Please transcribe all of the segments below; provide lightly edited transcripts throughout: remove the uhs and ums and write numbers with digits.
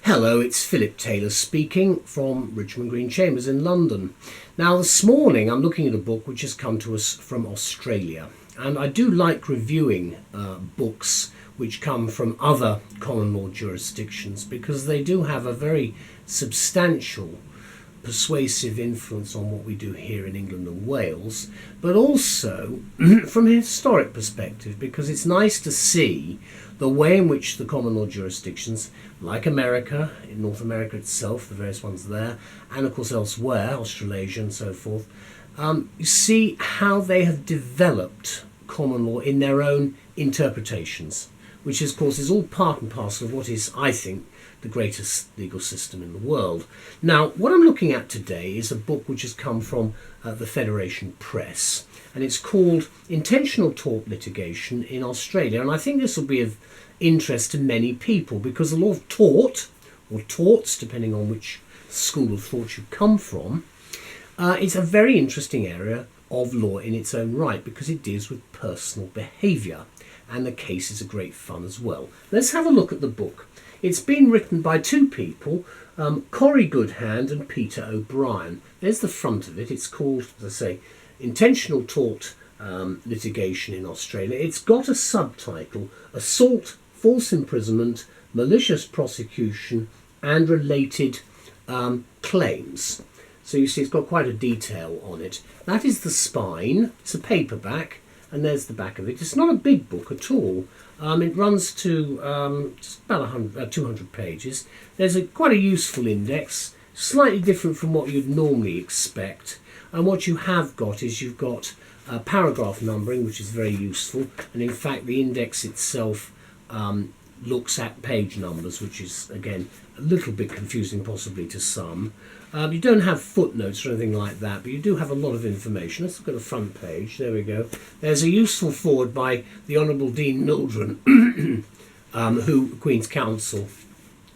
Hello, it's Philip Taylor speaking from Richmond Green Chambers in London. Now this morning I'm looking at a book which has come to us from Australia, and I do like reviewing books which come from other common law jurisdictions because they do have a very substantial persuasive influence on what we do here in England and Wales, but also from a historic perspective, because it's nice to see the way in which the common law jurisdictions, like America, in North America itself, the various ones there, and of course elsewhere, Australasia and so forth, you see how they have developed common law in their own interpretations, which of course is all part and parcel of what is, I think, the greatest legal system in the world. Now, what I'm looking at today is a book which has come from the Federation Press, and it's called Intentional Tort Litigation in Australia. And I think this will be of interest to many people because the law of tort, or torts, depending on which school of thought you come from, is a very interesting area of law in its own right because it deals with personal behaviour, and the cases are great fun as well. Let's have a look at the book. It's been written by two people, Corrie Goodhand and Peter O'Brien. There's the front of it. It's called, as I say, Intentional Tort Litigation in Australia. It's got a subtitle, Assault, False Imprisonment, Malicious Prosecution and Related Claims. So you see it's got quite a detail on it. That is the spine. It's a paperback, and there's the back of it. It's not a big book at all. It runs to just about 200 pages. There's quite a useful index, slightly different from what you'd normally expect. And what you have got is you've got paragraph numbering, which is very useful. And in fact, the index itself looks at page numbers, which is, again, a little bit confusing possibly to some. You don't have footnotes or anything like that, but you do have a lot of information. Let's look at the front page. There we go. There's a useful foreword by the Honourable Dean Mildren, Queen's Counsel,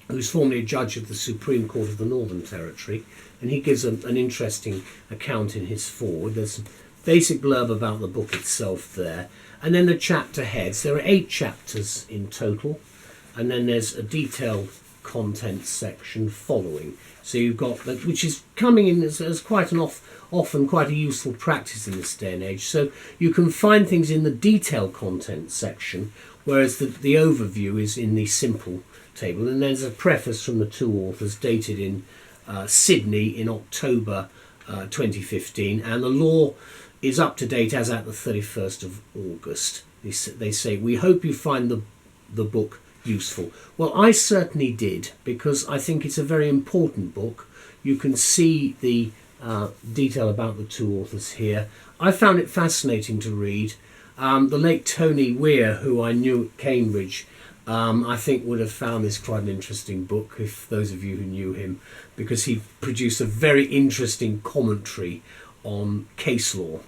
who's formerly a judge of the Supreme Court of the Northern Territory, and he gives an interesting account in his foreword. There's some basic blurb about the book itself there, and then the chapter heads. There are 8 chapters in total, and then there's a detailed contents section following. So you've got that, which is coming in as quite an often quite a useful practice in this day and age. So you can find things in the detailed content section, whereas the overview is in the simple table. And there's a preface from the two authors dated in Sydney in October 2015, and the law is up to date as at the 31st of August. They say, we hope you find the book useful. Well, I certainly did, because I think it's a very important book. You can see the detail about the two authors here. I found it fascinating to read. The late Tony Weir, who I knew at Cambridge, I think would have found this quite an interesting book, if those of you who knew him, because he produced a very interesting commentary on case law.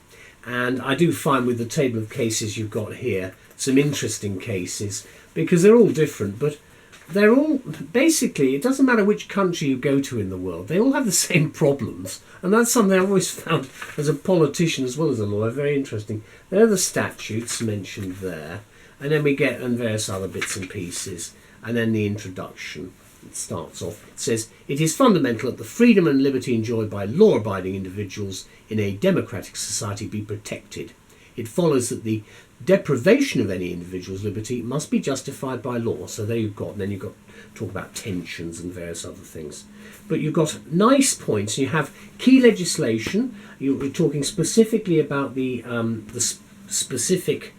And I do find with the table of cases you've got here some interesting cases, because they're all different, but they're all basically, it doesn't matter which country you go to in the world, they all have the same problems. And that's something I've always found as a politician as well as a lawyer very interesting. There are the statutes mentioned there, and then we get and various other bits and pieces, and then the introduction. It starts off, it says, it is fundamental that the freedom and liberty enjoyed by law-abiding individuals in a democratic society be protected. It follows that the deprivation of any individual's liberty must be justified by law. So there you've got, and then you've got talk about tensions and various other things. But you've got nice points. You have key legislation. You're talking specifically about the specific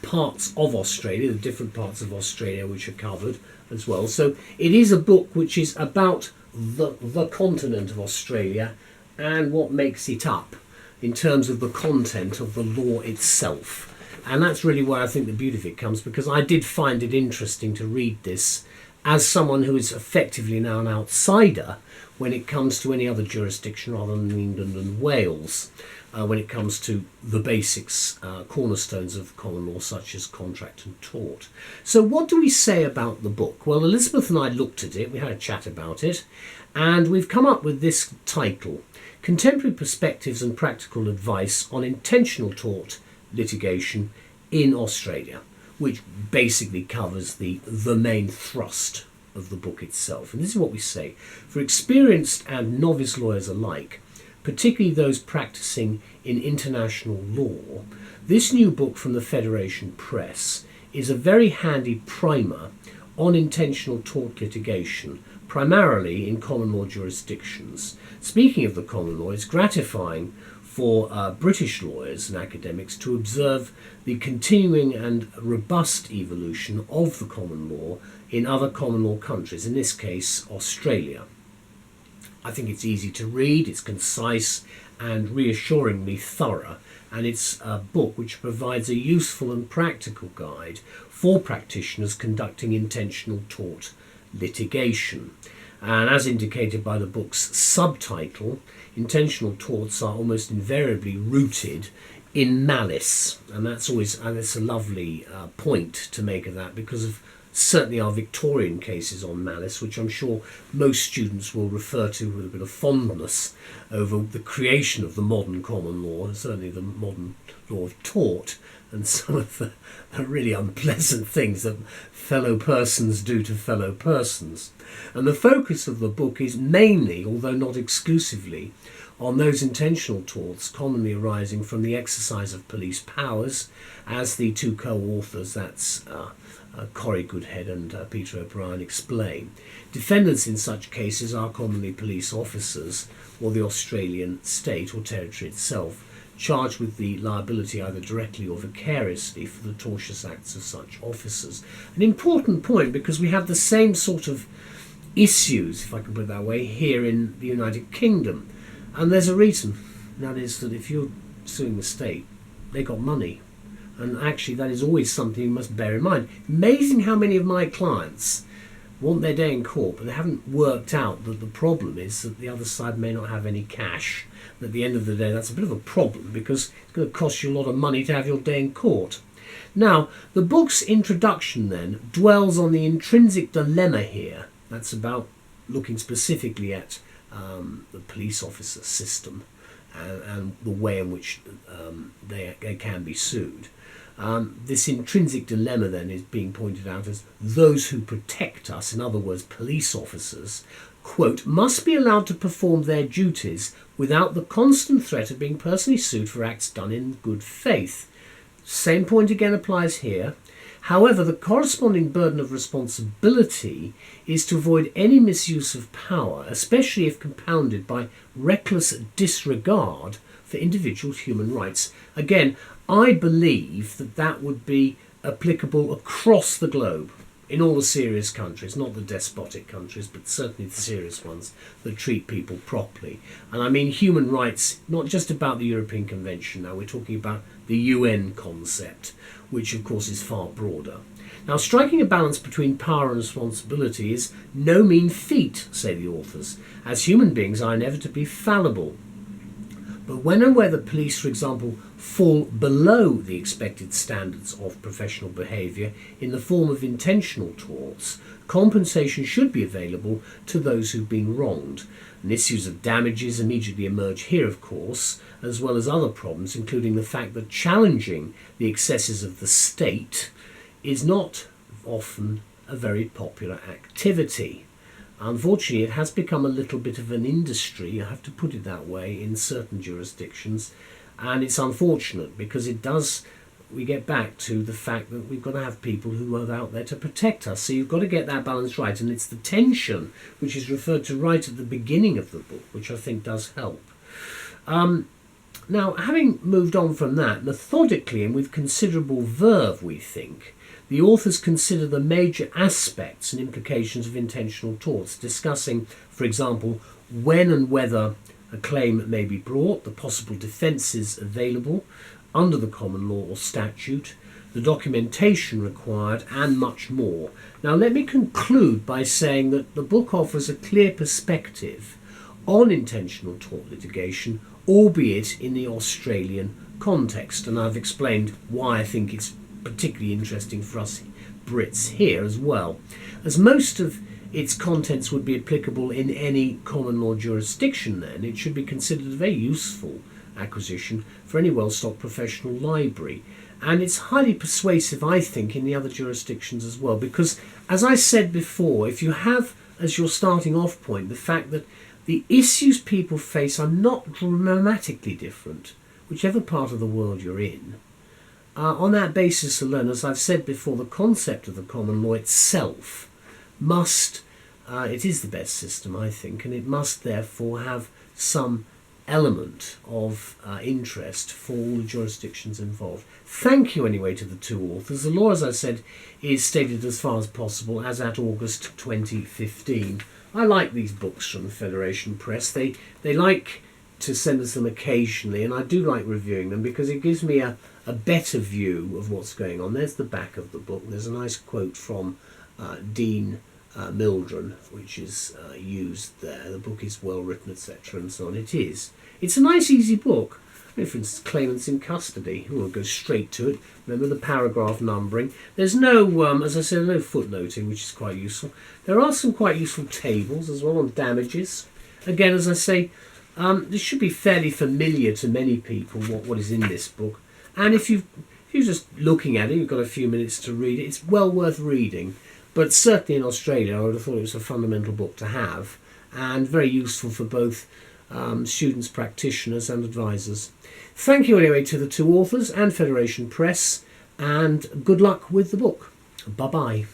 parts of Australia, the different parts of Australia which are covered as well. So it is a book which is about the continent of Australia and what makes it up in terms of the content of the law itself. And that's really where I think the beauty of it comes, because I did find it interesting to read this as someone who is effectively now an outsider when it comes to any other jurisdiction rather than England and Wales, when it comes to the basics, cornerstones of common law such as contract and tort. So what do we say about the book? Well, Elizabeth and I looked at it, we had a chat about it, and we've come up with this title: Contemporary Perspectives and Practical Advice on Intentional Tort Litigation in Australia. which basically covers the main thrust of the book itself. And this is what we say: for experienced and novice lawyers alike, particularly those practicing in international law, this new book from the Federation Press is a very handy primer on intentional tort litigation, primarily in common law jurisdictions. Speaking of the common law, it's gratifying for British lawyers and academics to observe the continuing and robust evolution of the common law in other common law countries, in this case Australia. I think it's easy to read, it's concise and reassuringly thorough, and it's a book which provides a useful and practical guide for practitioners conducting intentional tort litigation. And as indicated by the book's subtitle, intentional torts are almost invariably rooted in malice, and that's a lovely point to make of that, because of certainly our Victorian cases on malice, which I'm sure most students will refer to with a bit of fondness over the creation of the modern common law, and certainly the modern law of tort, and some of the really unpleasant things that fellow persons do to fellow persons. And the focus of the book is mainly, although not exclusively, on those intentional torts commonly arising from the exercise of police powers, as the two co-authors, that's Corrie Goodhead and Peter O'Brien, explain. Defendants in such cases are commonly police officers or the Australian state or territory itself, charged with the liability either directly or vicariously for the tortious acts of such officers. An important point, because we have the same sort of issues, if I can put it that way, here in the United Kingdom. And there's a reason, and that is that if you're suing the state, they got money. And actually that is always something you must bear in mind. Amazing how many of my clients want their day in court, but they haven't worked out that the problem is that the other side may not have any cash. At the end of the day, that's a bit of a problem, because it's going to cost you a lot of money to have your day in court. Now, the book's introduction then dwells on the intrinsic dilemma here. That's about looking specifically at the police officer system and the way in which they can be sued. This intrinsic dilemma then is being pointed out as those who protect us, in other words police officers, quote, must be allowed to perform their duties without the constant threat of being personally sued for acts done in good faith. Same point again applies here. However, the corresponding burden of responsibility is to avoid any misuse of power, especially if compounded by reckless disregard for individual human rights. Again, I believe that that would be applicable across the globe, in all the serious countries, not the despotic countries, but certainly the serious ones that treat people properly. And I mean human rights, not just about the European Convention now, we're talking about the UN concept, which of course is far broader. Now, striking a balance between power and responsibility is no mean feat, say the authors, as human beings are inevitably fallible. But when and where the police, for example, fall below the expected standards of professional behaviour in the form of intentional torts, compensation should be available to those who've been wronged. And issues of damages immediately emerge here, of course, as well as other problems, including the fact that challenging the excesses of the state is not often a very popular activity. Unfortunately, it has become a little bit of an industry, I have to put it that way, in certain jurisdictions, and it's unfortunate because we get back to the fact that we've got to have people who are out there to protect us. So you've got to get that balance right, and it's the tension which is referred to right at the beginning of the book, which I think does help. Now, having moved on from that, methodically and with considerable verve, we think, the authors consider the major aspects and implications of intentional torts, discussing, for example, when and whether a claim may be brought, the possible defences available under the common law or statute, the documentation required, and much more. Now, let me conclude by saying that the book offers a clear perspective on intentional tort litigation, albeit in the Australian context, and I've explained why I think it's particularly interesting for us Brits here as well, as most of its contents would be applicable in any common law jurisdiction. Then it should be considered a very useful acquisition for any well-stocked professional library, And it's highly persuasive, I think, in the other jurisdictions as well, because, as I said before, if you have as your starting off point the fact that the issues people face are not dramatically different, whichever part of the world you're in, on that basis alone, as I've said before, the concept of the common law itself must, it is the best system, I think, and it must therefore have some element of interest for all the jurisdictions involved. Thank you anyway to the two authors. The law, as I said, is stated as far as possible as at August 2015. I like these books from the Federation Press. They like to send us them occasionally, and I do like reviewing them because it gives me a better view of what's going on. There's the back of the book. There's a nice quote from Dean Mildren, which is used there. The book is well written, etc., and so on. It is. It's a nice, easy book. For instance, claimants in custody. We'll go straight to it. Remember the paragraph numbering. There's no, as I said, no footnoting, which is quite useful. There are some quite useful tables as well on damages. Again, as I say, this should be fairly familiar to many people what is in this book. And if you're just looking at it, you've got a few minutes to read it, it's well worth reading. But certainly in Australia, I would have thought it was a fundamental book to have, and very useful for both students, practitioners and advisors. Thank you anyway to the two authors and Federation Press, and good luck with the book. Bye-bye.